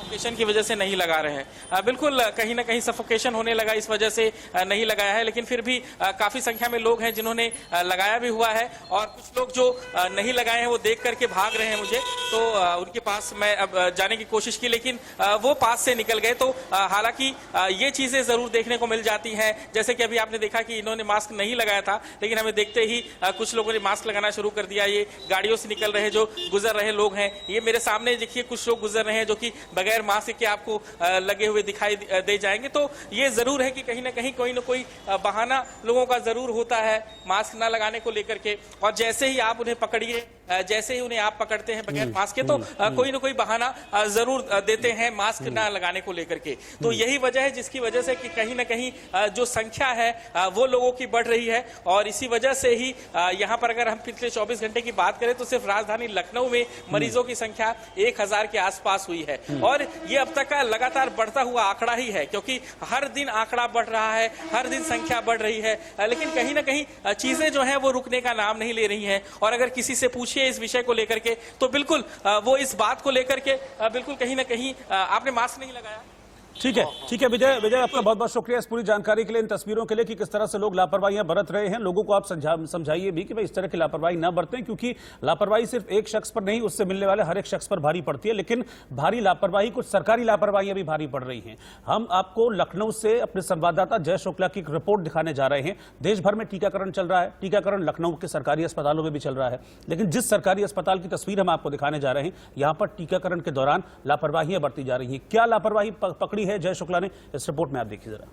सफोकेशन की वजह से नहीं लगा रहे हैं। बिल्कुल कहीं ना कहीं सफोकेशन होने लगा इस वजह से नहीं लगाया है, लेकिन फिर भी काफी संख्या में लोग हैं जिन्होंने लगाया भी हुआ है और कुछ लोग जो नहीं लगाए हैं वो देख करके भाग रहे हैं मुझे, तो उनके पास मैं अब जाने की कोशिश की लेकिन वो पास से निकल गए। तो हालांकि ये चीजें जरूर देखने को मिल जाती हैं, जैसे कि अभी आपने देखा कि इन्होंने मास्क नहीं लगाया था लेकिन हमें देखते ही कुछ लोगों ने मास्क लगाना शुरू कर दिया। ये गाड़ियों से निकल रहे जो गुजर रहे लोग हैं, ये मेरे सामने देखिए कुछ लोग गुजर रहे हैं जो कि बगैर मास्क के आपको लगे हुए दिखाई दे जाएंगे। तो ये जरूर है कि कहीं ना कहीं कोई ना कोई बहाना लोगों का जरूर होता है मास्क ना लगाने को लेकर के, और जैसे ही आप उन्हें पकड़िए, जैसे ही उन्हें आप पकड़ते हैं बगैर मास्क के तो कोई ना कोई बहाना जरूर देते हैं मास्क ना लगाने को लेकर के। तो यही वजह है जिसकी वजह से कि कहीं ना कहीं जो संख्या है वो लोगों की बढ़ रही है और इसी वजह से ही यहाँ पर अगर हम पिछले 24 घंटे की बात करें तो सिर्फ राजधानी लखनऊ में मरीजों की संख्या 1000 के आसपास हुई है और ये अब तक का लगातार बढ़ता हुआ आंकड़ा ही है, क्योंकि हर दिन आंकड़ा बढ़ रहा है, हर दिन संख्या बढ़ रही है, लेकिन कहीं ना कहीं चीजें जो है वो रुकने का नाम नहीं ले रही हैं। और अगर किसी से पूछिए इस विषय को लेकर के तो बिल्कुल वो इस बात को लेकर के बिल्कुल कहीं ना कहीं आपने मास्क नहीं लगाया। ठीक है विजय आपका बहुत बहुत शुक्रिया इस पूरी जानकारी के लिए, इन तस्वीरों के लिए कि किस तरह से लोग लापरवाहियां बरत रहे हैं। लोगों को आप समझाइए भी कि भाई इस तरह की लापरवाही ना बरतें, क्योंकि लापरवाही सिर्फ एक शख्स पर नहीं, उससे मिलने वाले हर एक शख्स पर भारी पड़ती है, लेकिन भारी लापरवाही कुछ सरकारी लापरवाहियां भी भारी पड़ रही हैं। हम आपको लखनऊ से अपने संवाददाता जय शुक्ला की एक रिपोर्ट दिखाने जा रहे हैं। देश भर में टीकाकरण चल रहा है, टीकाकरण लखनऊ के सरकारी अस्पतालों में भी चल रहा है, लेकिन जिस सरकारी अस्पताल की तस्वीर हम आपको दिखाने जा रहे हैं यहां पर टीकाकरण के दौरान लापरवाहियां बरती जा रही हैं। क्या लापरवाही पकड़ी है जय शुक्ला ने, इस रिपोर्ट में आप देखिए जरा।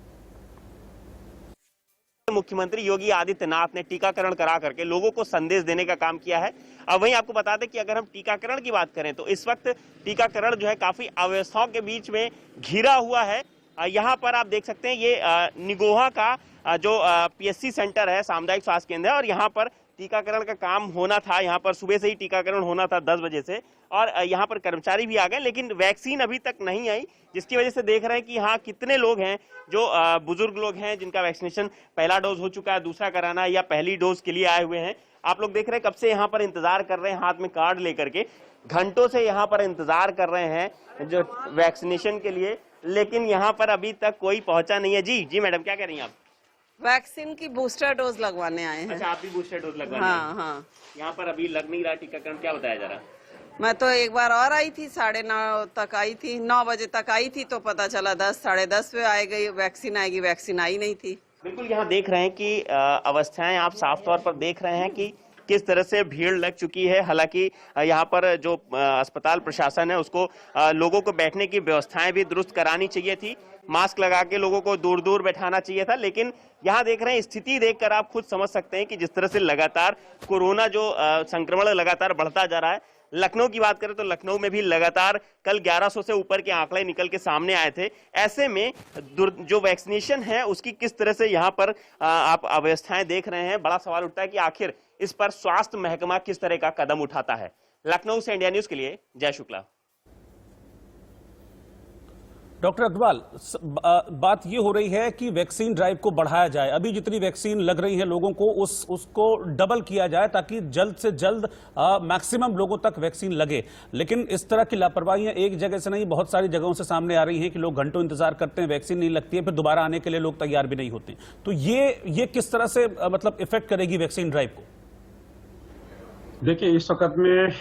मुख्यमंत्री योगी आदित्यनाथ ने टीकाकरण करा करके लोगों को संदेश देने का काम किया है। अब वहीं आपको बता दें कि अगर हम टीकाकरण की बात करें तो इस वक्त टीकाकरण जो है काफी अव्यवस्थाओं के बीच में घिरा हुआ है। यहाँ पर आप देख सकते हैं ये निगोहा का जो पीएससी सेंटर है, सामुदायिक स्वास्थ्य केंद्र है, और यहाँ पर टीकाकरण का काम होना था। यहाँ पर सुबह से ही टीकाकरण होना था 10 बजे से, और यहाँ पर कर्मचारी भी आ गए, लेकिन वैक्सीन अभी तक नहीं आई, जिसकी वजह से देख रहे हैं कि यहाँ कितने लोग हैं जो बुजुर्ग लोग हैं जिनका वैक्सीनेशन पहला डोज हो चुका है, दूसरा कराना है या पहली डोज के लिए आए हुए हैं। आप लोग देख रहे हैं कब से यहाँ पर इंतजार कर रहे हैं, हाथ में कार्ड लेकर के घंटों से यहाँ पर इंतजार कर रहे हैं जो वैक्सीनेशन के लिए, लेकिन यहाँ पर अभी तक कोई पहुंचा नहीं है। जी मैडम, क्या कह रही हैं आप? वैक्सीन की बूस्टर डोज लगवाने आए हैं। अच्छा, आप भी बूस्टर डोज लगवाने? हाँ। यहाँ पर अभी लग नहीं रहा टीकाकरण, क्या बताया जा रहा? मैं तो एक बार और आई थी, 9:30 तक आई थी, 9 बजे तक आई थी, तो पता चला 10 साढ़े 10 पे आ गई वैक्सीन आएगी, वैक्सीन आई नहीं थी। बिल्कुल, यहाँ देख रहे हैं कि अवस्थाएं आप साफ तौर पर देख रहे हैं कि किस तरह से भीड़ लग चुकी है। हालांकि यहाँ पर जो अस्पताल प्रशासन है उसको लोगों को बैठने की व्यवस्थाएं भी दुरुस्त करानी चाहिए थी, मास्क लगा के लोगों को दूर दूर बैठाना चाहिए था, लेकिन यहाँ देख रहे हैं स्थिति देखकर आप खुद समझ सकते हैं कि जिस तरह से लगातार कोरोना जो संक्रमण लगातार बढ़ता जा रहा है। लखनऊ की बात करें तो लखनऊ में भी लगातार कल 1100 से ऊपर के आंकड़े निकल के सामने आए थे। ऐसे में जो वैक्सीनेशन है उसकी किस तरह से यहाँ पर आप अव्यवस्थाएं देख रहे हैं, बड़ा सवाल उठता है कि आखिर इस पर स्वास्थ्य महकमा किस तरह का कदम उठाता है। लखनऊ से इंडिया न्यूज के लिए जय शुक्ला। डॉक्टर अग्रवाल, बात ये हो रही है कि वैक्सीन ड्राइव को बढ़ाया जाए, अभी जितनी वैक्सीन लग रही है लोगों को उसको डबल किया जाए ताकि जल्द से जल्द मैक्सिमम लोगों तक वैक्सीन लगे। लेकिन इस तरह की लापरवाहियां एक जगह से नहीं, बहुत सारी जगहों से सामने आ रही हैं कि लोग घंटों इंतजार करते हैं, वैक्सीन नहीं लगती है, फिर दोबारा आने के लिए लोग तैयार भी नहीं होते। तो ये किस तरह से मतलब इफेक्ट करेगी वैक्सीन ड्राइव को? देखिए, इस वक्त में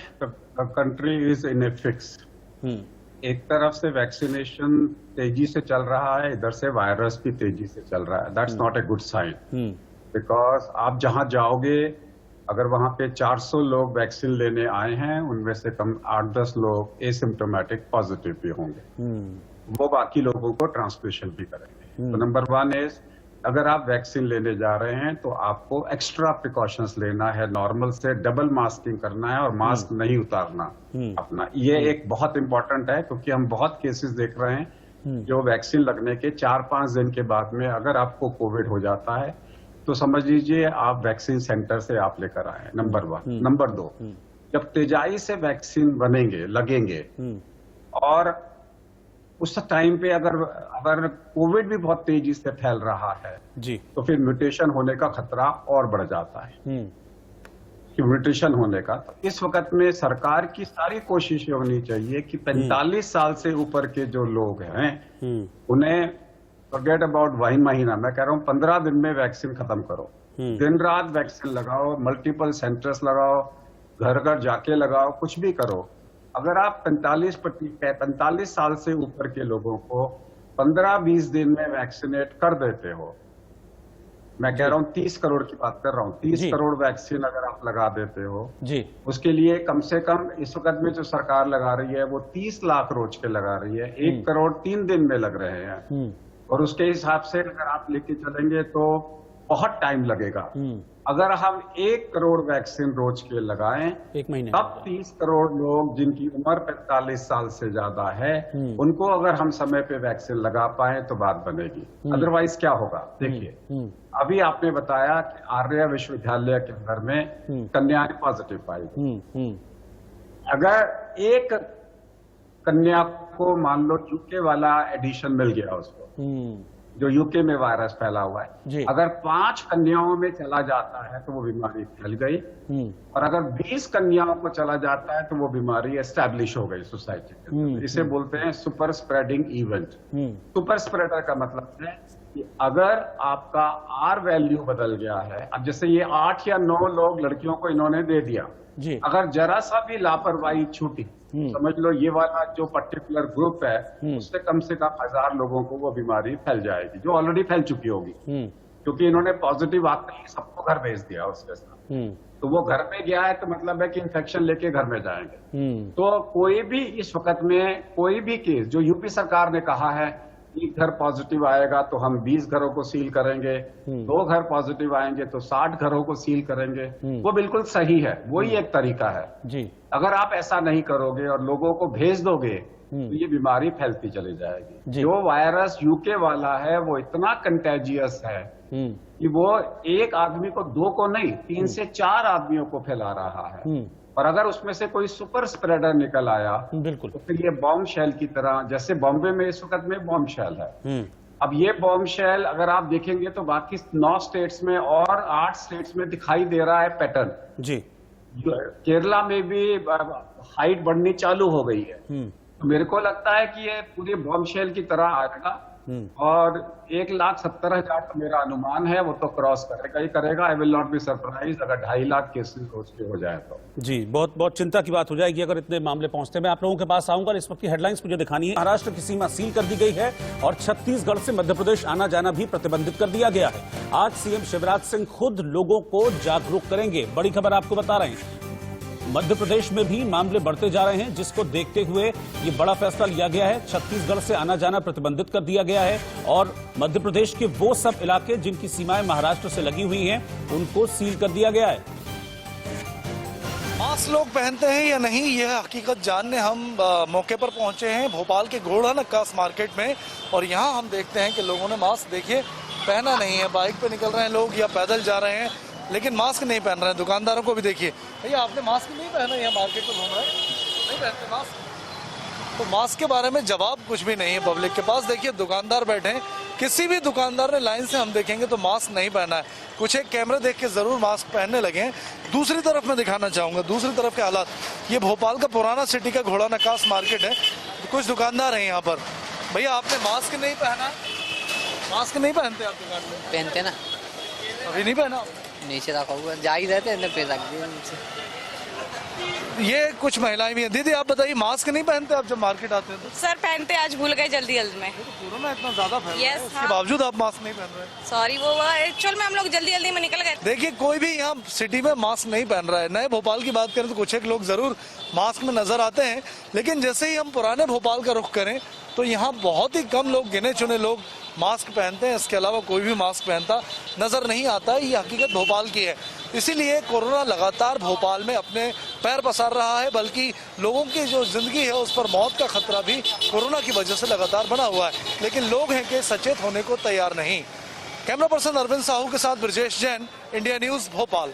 country is in a fix. एक तरफ से वैक्सीनेशन तेजी से चल रहा है, इधर से वायरस भी तेजी से चल रहा है। That's not a good sign, because आप जहां जाओगे, अगर वहां पे 400 लोग वैक्सीन लेने आए हैं, उनमें से कम 8-10 लोग एसिम्प्टोमेटिक पॉजिटिव भी होंगे, वो बाकी लोगों को ट्रांसमिशन भी करेंगे। तो नंबर 1 इज, अगर आप वैक्सीन लेने जा रहे हैं तो आपको एक्स्ट्रा प्रिकॉशंस लेना है, नॉर्मल से डबल मास्किंग करना है और मास्क नहीं उतारना अपना। ये एक बहुत इंपॉर्टेंट है, क्योंकि हम बहुत केसेस देख रहे हैं जो वैक्सीन लगने के 4-5 दिन के बाद में अगर आपको कोविड हो जाता है तो समझ लीजिए आप वैक्सीन सेंटर से आप लेकर आए। नंबर 1। नंबर 2, जब तेजाई से वैक्सीन लगेंगे और उस टाइम पे अगर कोविड भी बहुत तेजी से फैल रहा है जी, तो फिर म्यूटेशन होने का खतरा और बढ़ जाता है। म्यूटेशन होने का, तो इस वक्त में सरकार की सारी कोशिश होनी चाहिए कि 45 साल से ऊपर के जो लोग हैं उन्हें फॉरगेट अबाउट 1 महीना, मैं कह रहा हूँ 15 दिन में वैक्सीन खत्म करो। दिन रात वैक्सीन लगाओ, मल्टीपल सेंटर्स लगाओ, घर घर जाके लगाओ, कुछ भी करो। अगर आप 45 साल से ऊपर के लोगों को 15-20 दिन में वैक्सीनेट कर देते हो, मैं कह रहा हूँ 30 करोड़ की बात कर रहा हूँ, 30 करोड़ वैक्सीन अगर आप लगा देते हो जी, उसके लिए कम से कम इस वक्त में जो सरकार लगा रही है वो 30 लाख रोज के लगा रही है, 1 करोड़ 3 दिन में लग रहे हैं। और उसके हिसाब से अगर आप लेके चलेंगे तो बहुत टाइम लगेगा। अगर हम 1 करोड़ वैक्सीन रोज के लगाएं, 1 महीने, तब 30 करोड़ लोग जिनकी उम्र 45 साल से ज्यादा है उनको अगर हम समय पे वैक्सीन लगा पाए तो बात बनेगी। अदरवाइज क्या होगा? देखिए, अभी आपने बताया कि आर्य विश्वविद्यालय के अंदर में कन्याएं पॉजिटिव पाई। अगर एक कन्या को मान लो यूके वाला एडिशन मिल गया उसको, जो यूके में वायरस फैला हुआ है, अगर 5 कन्याओं में चला जाता है तो वो बीमारी फैल गई, और अगर 20 कन्याओं को चला जाता है तो वो बीमारी एस्टैब्लिश हो गई सोसाइटी में। इसे बोलते हैं super spreading event. Super spreader का मतलब है कि अगर आपका आर वैल्यू बदल गया है, अब जैसे ये 8 या 9 लोग लड़कियों को इन्होंने दे दिया, अगर जरा सा भी लापरवाही छूटी, समझ लो ये वाला जो पर्टिकुलर ग्रुप है उससे कम 1000 लोगों को वो बीमारी फैल जाएगी, जो ऑलरेडी फैल चुकी होगी, क्योंकि इन्होंने पॉजिटिव आते ही सबको घर भेज दिया उसके साथ। तो वो घर पे गया है तो मतलब है कि इन्फेक्शन लेके घर में जाएंगे। तो कोई भी इस वक्त में कोई भी केस जो यूपी सरकार ने कहा है एक घर पॉजिटिव आएगा तो हम 20 घरों को सील करेंगे, 2 घर पॉजिटिव आएंगे तो 60 घरों को सील करेंगे, वो बिल्कुल सही है, वही एक तरीका है जी। अगर आप ऐसा नहीं करोगे और लोगों को भेज दोगे तो ये बीमारी फैलती चली जाएगी। जो वायरस यूके वाला है वो इतना कंटेजियस है कि वो एक आदमी को, 2 को नहीं, 3 से 4 आदमियों को फैला रहा है। और अगर उसमें से कोई सुपर स्प्रेडर निकल आया बिल्कुल तो फिर ये बॉम्ब शेल की तरह, जैसे बॉम्बे में इस वक्त में बॉम्ब शेल है, अब ये बॉम्ब शेल अगर आप देखेंगे तो बाकी 9 स्टेट्स में और 8 स्टेट्स में दिखाई दे रहा है पैटर्न जी। केरला में भी हाइट बढ़नी चालू हो गई है। तो मेरे को लगता है कि ये पूरे बॉम्ब शेल की तरह आएगा और 1,70,000 का मेरा अनुमान है, वो तो क्रॉस करेगा ही करेगा। I will not be surprise अगर 2.5 लाख केसेस रोज के हो जाए तो। जी, बहुत बहुत चिंता की बात हो जाएगी अगर इतने मामले पहुंचते हैं। मैं आप लोगों के पास आऊंगा, इस वक्त की हेडलाइंस मुझे दिखानी है। महाराष्ट्र की सीमा सील कर दी गई है और छत्तीसगढ़ से मध्य प्रदेश आना जाना भी प्रतिबंधित कर दिया गया है। आज सीएम शिवराज सिंह खुद लोगों को जागरूक करेंगे। बड़ी खबर आपको बता रहे हैं, मध्य प्रदेश में भी मामले बढ़ते जा रहे हैं, जिसको देखते हुए ये बड़ा फैसला लिया गया है। छत्तीसगढ़ से आना जाना प्रतिबंधित कर दिया गया है और मध्य प्रदेश के वो सब इलाके जिनकी सीमाएं महाराष्ट्र से लगी हुई हैं उनको सील कर दिया गया है। मास्क लोग पहनते हैं या नहीं, यह हकीकत जानने हम मौके पर पहुंचे हैं भोपाल के घोड़ा नक्कास मार्केट में। और यहाँ हम देखते हैं कि लोगों ने मास्क, देखिए, पहना नहीं है। बाइक पे निकल रहे हैं लोग या पैदल जा रहे हैं, लेकिन मास्क नहीं पहन रहे हैं। दुकानदारों को भी देखिए, भैया आपने मास्क नहीं पहना, यहाँ मार्केट में घूम रहे हैं, नहीं पहनते मास्क। तो मास्क के बारे में जवाब कुछ भी नहीं है पब्लिक के पास। देखिए दुकानदार बैठे हैं, किसी भी दुकानदार ने लाइन से हम देखेंगे तो मास्क नहीं पहना है। कुछ एक कैमरे देख के जरूर मास्क पहनने लगे हैं। दूसरी तरफ मैं दिखाना चाहूंगा दूसरी तरफ के हालात। ये भोपाल का पुराना सिटी का घोड़ा नक्कास मार्केट है। कुछ दुकानदार हैं यहाँ पर। भैया आपने मास्क नहीं पहना, मास्क नहीं पहनते आप दुकान में? पहनते ना, अभी नहीं पहना, नीचे रखा हुआ जा ही रहते हैं, पे रख दिए नीचे। ये कुछ महिलाएं भी हैं। दीदी आप बताइए, मास्क नहीं पहनते आप जब मार्केट आते हैं तो? सर पहनते, आज भूल गए जल्दी जल्दी में। कोरोना इतना ज्यादा फैल रहा है, उसके हाँ। बावजूद आप मास्क नहीं पहन रहे? सॉरी, वो एक्चुअल में हम लोग जल्दी जल्दी में निकल गए। देखिए कोई भी यहाँ सिटी में मास्क नहीं पहन रहा है। नए भोपाल की बात करें तो कुछ एक लोग जरूर मास्क में नजर आते हैं, लेकिन जैसे ही हम पुराने भोपाल का रुख करें तो यहाँ बहुत ही कम लोग, गिने चुने लोग मास्क पहनते हैं। इसके अलावा कोई भी मास्क पहनता नजर नहीं आता है। ये हकीकत भोपाल की है। इसीलिए कोरोना लगातार भोपाल में अपने पैर पसार रहा है, बल्कि लोगों की जो जिंदगी है उस पर मौत का खतरा भी कोरोना की वजह से लगातार बना हुआ है। लेकिन लोग हैं कि सचेत होने को तैयार नहीं। कैमरा पर्सन अरविंद साहू के साथ Brajesh Jain, India news Bhopal.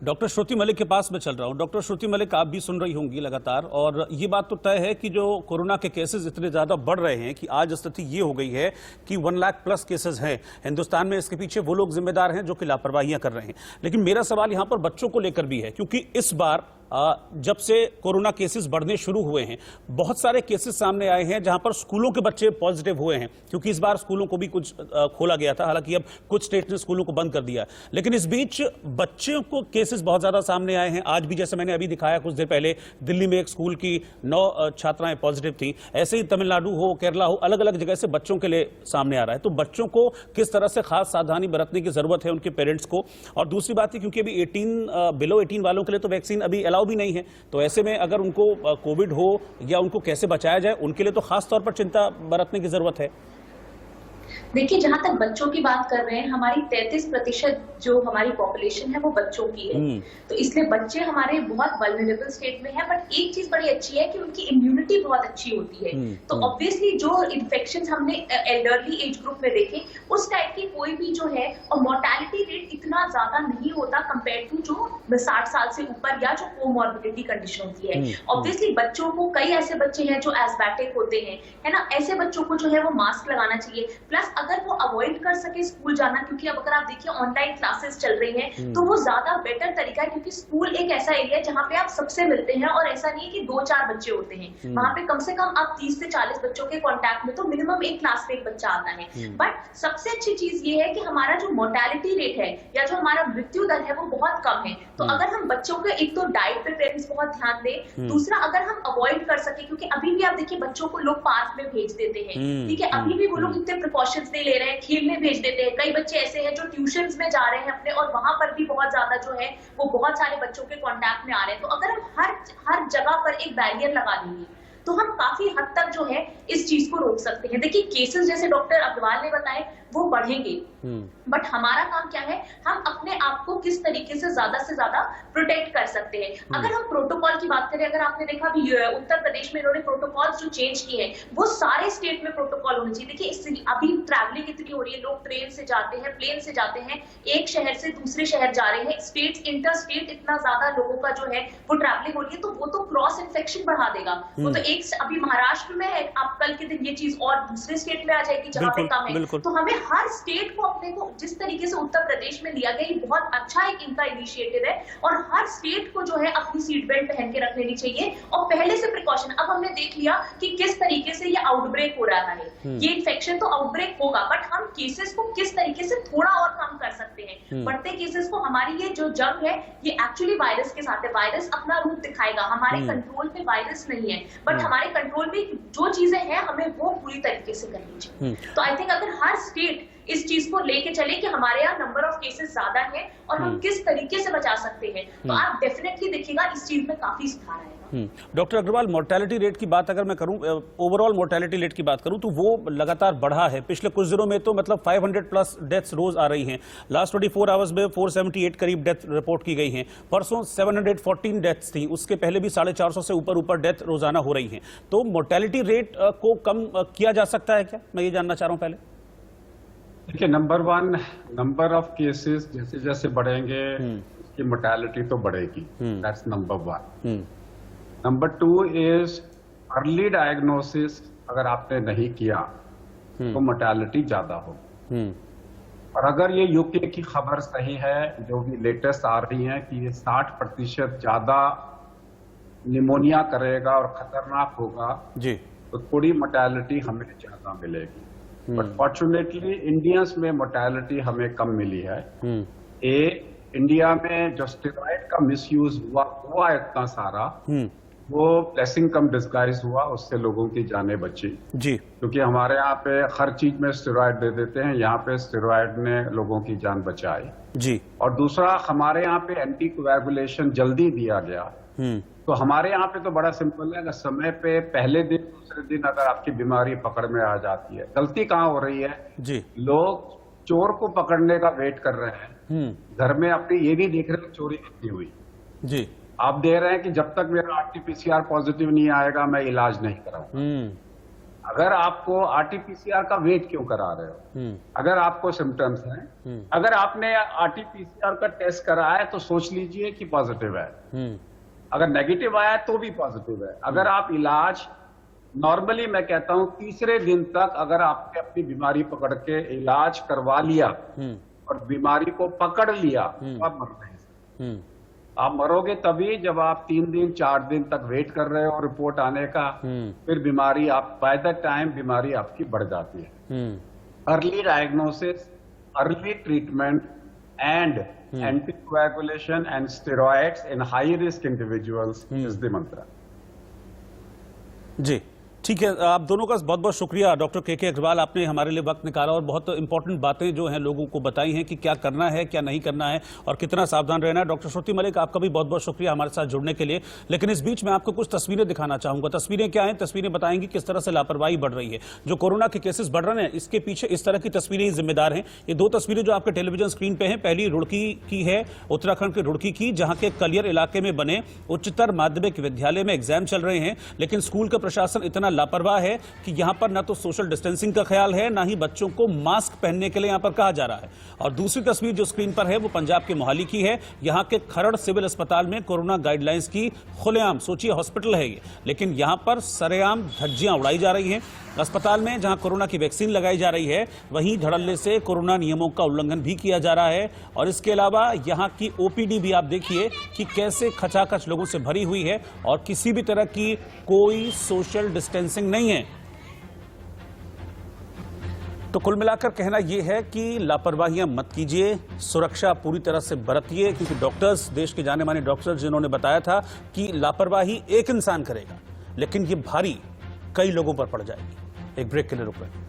Doctor Shruti Malik के पास मैं चल रहा हूं। डॉक्टर श्रुति मलिक, आप भी सुन रही होंगी लगातार, और ये बात तो तय है कि जो कोरोना के केसेस इतने ज्यादा बढ़ रहे हैं कि आज स्थिति ये हो गई है कि 1 लाख प्लस केसेस हैं हिंदुस्तान में। इसके पीछे वो लोग जिम्मेदार हैं जो कि लापरवाहियां कर रहे हैं। लेकिन मेरा सवाल यहां पर बच्चों को लेकर भी है, क्योंकि इस बार जब से कोरोना केसेस बढ़ने शुरू हुए हैं, बहुत सारे केसेस सामने आए हैं जहां पर स्कूलों के बच्चे पॉजिटिव हुए हैं, क्योंकि इस बार स्कूलों को भी कुछ खोला गया था। हालांकि अब कुछ स्टेट ने स्कूलों को बंद कर दिया, लेकिन इस बीच बच्चों को केसेस बहुत ज्यादा सामने आए हैं। आज भी जैसे मैंने अभी दिखाया कुछ देर पहले, दिल्ली में एक स्कूल की 9 छात्राएं पॉजिटिव थी। ऐसे ही तमिलनाडु हो, केरला हो, अलग अलग जगह से बच्चों के लिए सामने आ रहा है। तो बच्चों को किस तरह से खास सावधानी बरतने की जरूरत है उनके पेरेंट्स को। और दूसरी बात है, क्योंकि अभी बिलो 18 वालों के लिए तो वैक्सीन अभी अलाउ भी नहीं है, तो ऐसे में अगर उनको कोविड हो या उनको कैसे बचाया जाए, उनके लिए तो खास तौर पर चिंता बरतने की जरूरत है। देखिए, जहां तक बच्चों की बात कर रहे हैं, हमारी 33% जो हमारी पॉपुलेशन है वो बच्चों की है। तो इसलिए बच्चे हमारे बहुत वल्नरेबल स्टेट में है। बट एक चीज बड़ी अच्छी है कि उनकी इम्यूनिटी बहुत अच्छी होती है। तो ऑब्वियसली जो इन्फेक्शन हमने एल्डरली एज ग्रुप में देखे, उस टाइप की कोई भी जो है, और मोर्टेलिटी रेट इतना ज्यादा नहीं होता कंपेयर टू जो 60 साल से ऊपर या जो कोमॉर्बिडिटी कंडीशन होती है। ऑब्वियसली बच्चों को, कई ऐसे बच्चे हैं जो एस्थमेटिक होते हैं, है ना, ऐसे बच्चों को जो है वो मास्क लगाना चाहिए। प्लस अगर वो अवॉइड कर सके स्कूल जाना, क्योंकि अब अगर आप देखिए ऑनलाइन क्लासेस चल रही हैं, तो वो ज्यादा बेटर तरीका है, क्योंकि स्कूल एक ऐसा एरिया है जहाँ पे आप सबसे मिलते हैं, और ऐसा नहीं है कि 2-4 बच्चे होते हैं वहां पे। कम से कम आप 30 से 40 बच्चों के कॉन्टैक्ट में, तो मिनिमम एक क्लास में एक बच्चा आता है। बट सबसे अच्छी चीज ये है कि हमारा जो मोर्टेलिटी रेट है या जो हमारा मृत्यु दर है वो बहुत कम है। तो अगर हम बच्चों के, एक तो डाइट पे पेरेंट्स बहुत ध्यान दें, दूसरा अगर हम अवॉइड कर सके, क्योंकि अभी भी आप देखिए बच्चों को लोग पार्क में भेज देते हैं, ठीक है, अभी भी वो लोग इतने प्रिकॉशंस नहीं ले रहे हैं, खेलने भेज देते हैं। कई बच्चे ऐसे हैं जो ट्यूशंस में जा रहे हैं अपने, और वहां पर भी बहुत ज्यादा जो है वो बहुत सारे बच्चों के कांटेक्ट में आ रहे हैं। तो अगर हम हर जगह पर एक बैरियर लगा देंगे, तो हम काफी हद तक जो है इस चीज को रोक सकते हैं। देखिए केसेस जैसे डॉक्टर अग्रवाल ने बताए वो बढ़ेंगे, बट हमारा काम क्या है, हम अपने आप को किस तरीके से ज्यादा प्रोटेक्ट कर सकते हैं। अगर हम प्रोटोकॉल की बात करें, अगर आपने देखा भी उत्तर प्रदेश में इन्होंने प्रोटोकॉल्स जो चेंज किए हैं वो सारे स्टेट में प्रोटोकॉल होने चाहिए। देखिए इससे अभी ट्रैवलिंग इतनी हो रही है, लोग ट्रेन से जाते हैं, प्लेन से जाते हैं, एक शहर से दूसरे शहर जा रहे हैं, स्टेट इंटर स्टेट इतना ज्यादा लोगों का जो है वो ट्रैवलिंग हो रही है, तो वो तो क्रॉस इन्फेक्शन बढ़ा देगा। वो तो एक अभी महाराष्ट्र में है, अब कल के दिन ये चीज और दूसरे स्टेट में आ जाएगी जहां पे कम है। तो हमें हर स्टेट को अपने को जिस तरीके से उत्तर प्रदेश में लिया गया, ये बहुत अच्छा एक इनका इनिशिएटिव है, और हर स्टेट को जो है अपनी सीट बेल्ट पहन के रख लेनी चाहिए और पहले से प्रिकॉशन। अब हमने देख लिया कि किस तरीके से ये आउटब्रेक हो रहा है, ये इन्फेक्शन तो आउटब्रेक होगा, बट हम केसेस को किस तरीके से थोड़ा और कम कर सकते हैं। बढ़ते केसेस को, हमारी ये जो जंग है ये एक्चुअली वायरस के साथ है, वायरस अपना रूप दिखाएगा, हमारे कंट्रोल में वायरस नहीं है, बट हमारे कंट्रोल में जो चीजें हैं हमें वो पूरी तरीके से करनी चाहिए। तो आई थिंक अगर हर स्टेट इस चीज को लेके चले कि हमारे यहाँ नंबर ऑफ केसेस ज्यादा है और हम किस तरीके से बचा सकते हैं, तो आप डेफिनेटली देखिएगा इस चीज में काफी सुधार आएगा। डॉक्टर अग्रवाल, मोर्टेलिटी रेट की बात अगर मैं करूं, ओवरऑल मोर्टेलिटी रेट की बात करूं तो वो लगातार बढ़ा है। पिछले कुछ दिनों में तो मतलब 500 प्लस डेथ्स रोज आ रही हैं। लास्ट 24 आवर्स में 478 करीब डेथ रिपोर्ट की गई हैं। परसों 714 डेथ्स थी, उसके पहले भी 450 से ऊपर डेथ रोजाना हो रही हैं। तो मोर्टेलिटी रेट को कम किया जा सकता है क्या, मैं ये जानना चाह रहा हूं पहले। देखिए, number one, number of cases जैसे जैसे बढ़ेंगे उसकी मोर्टेलिटी तो बढ़ेगी, that's number one. Number two is early diagnosis, अगर आपने नहीं किया तो मोर्टेलिटी ज्यादा होगी। और अगर ये यूके की खबर सही है, जो भी लेटेस्ट आ रही है कि ये 60% ज्यादा निमोनिया करेगा और खतरनाक होगा जी, तो थोड़ी मोर्टेलिटी हमें ज्यादा मिलेगी। बट फॉर्चुनेटली इंडियंस में मोर्टेलिटी हमें कम मिली है। इंडिया में जो स्टेरॉइड का मिसयूज हुआ इतना सारा, वो ब्लेसिंग कम डिस्गाइज हुआ, उससे लोगों की जानें बची जी, क्योंकि हमारे यहाँ पे हर चीज में स्टेरॉइड दे देते हैं, यहाँ पे स्टेरॉइड ने लोगों की जान बचाई जी। और दूसरा, हमारे यहाँ पे एंटी कोएगुलेशन जल्दी दिया गया, तो हमारे यहाँ पे तो बड़ा सिंपल है, अगर समय पे पहले दिन दूसरे दिन अगर आपकी बीमारी पकड़ में आ जाती है। गलती कहाँ हो रही है जी, लोग चोर को पकड़ने का वेट कर रहे हैं, घर में अपनी ये नहीं देख रहे चोरी कितनी हुई जी। आप दे रहे हैं कि जब तक मेरा RT-PCR पॉजिटिव नहीं आएगा मैं इलाज नहीं कराऊंगा। अगर आपको RT-PCR का वेट क्यों करा रहे हो, अगर आपको सिम्टम्स हैं, अगर आपने RT-PCR का टेस्ट कराया तो सोच लीजिए कि पॉजिटिव है, अगर नेगेटिव आया तो भी पॉजिटिव है। अगर आप इलाज नॉर्मली, मैं कहता हूं तीसरे दिन तक अगर आपने अपनी बीमारी पकड़ के इलाज करवा लिया और बीमारी को पकड़ लिया, तो आप मर नहीं सकते। आप मरोगे तभी जब आप 3 दिन 4 दिन तक वेट कर रहे हो रिपोर्ट आने का, फिर बीमारी आप बाय द टाइम बीमारी आपकी बढ़ जाती है। Early diagnosis, early treatment and anticoagulation and steroids in high risk individuals is the mantra। जी ठीक है, आप दोनों का बहुत बहुत शुक्रिया। डॉक्टर के अग्रवाल, आपने हमारे लिए वक्त निकाला और बहुत इंपॉर्टेंट बातें जो हैं लोगों को बताई हैं कि क्या करना है, क्या नहीं करना है और कितना सावधान रहना है। डॉक्टर श्रुति मलिक, आपका भी बहुत बहुत शुक्रिया हमारे साथ जुड़ने के लिए। लेकिन इस बीच मैं आपको कुछ तस्वीरें दिखाना चाहूंगा। तस्वीरें क्या हैं? तस्वीरें बताएंगी किस तरह से लापरवाही बढ़ रही है। जो कोरोना के केसेस बढ़ रहे हैं, इसके पीछे इस तरह की तस्वीरें ही जिम्मेदार हैं। ये 2 तस्वीरें जो आपके टेलीविजन स्क्रीन पे हैं, पहली रुड़की की है, उत्तराखंड के रुड़की की, जहां के कलियर इलाके में बने उच्चतर माध्यमिक विद्यालय में एग्जाम चल रहे हैं, लेकिन स्कूल का प्रशासन इतना लापरवाह है कि यहां पर ना तो सोशल डिस्टेंसिंग का ख्याल है, ना ही बच्चों को मास्क पहनने के लिए यहां पर कहा जा रहा है। और दूसरी तस्वीर जो स्क्रीन पर है वो पंजाब के मोहाली की है। यहां के खरड़ सिविल अस्पताल में कोरोना गाइडलाइंस की खुलेआम, सोचिए हॉस्पिटल है ये, लेकिन यहां पर सरेआम धज्जियां उड़ाई जा रही हैं। अस्पताल में जहां कोरोना की वैक्सीन लगाई जा रही है, वहीं धड़ल्ले से कोरोना नियमों का उल्लंघन भी किया जा रहा है। और इसके अलावा यहां की OPD भी आप देखिए कि कैसे खचाखच लोगों से भरी हुई है और किसी भी तरह की कोई सोशल डिस्टेंसिंग नहीं है। तो कुल मिलाकर कहना यह है कि लापरवाहियां मत कीजिए, सुरक्षा पूरी तरह से बरतिए, क्योंकि डॉक्टर्स, देश के जाने माने डॉक्टर्स जिन्होंने बताया था कि लापरवाही एक इंसान करेगा लेकिन ये भारी कई लोगों पर पड़ जाएगी। एक ब्रेक के लिए रुक रहे हैं।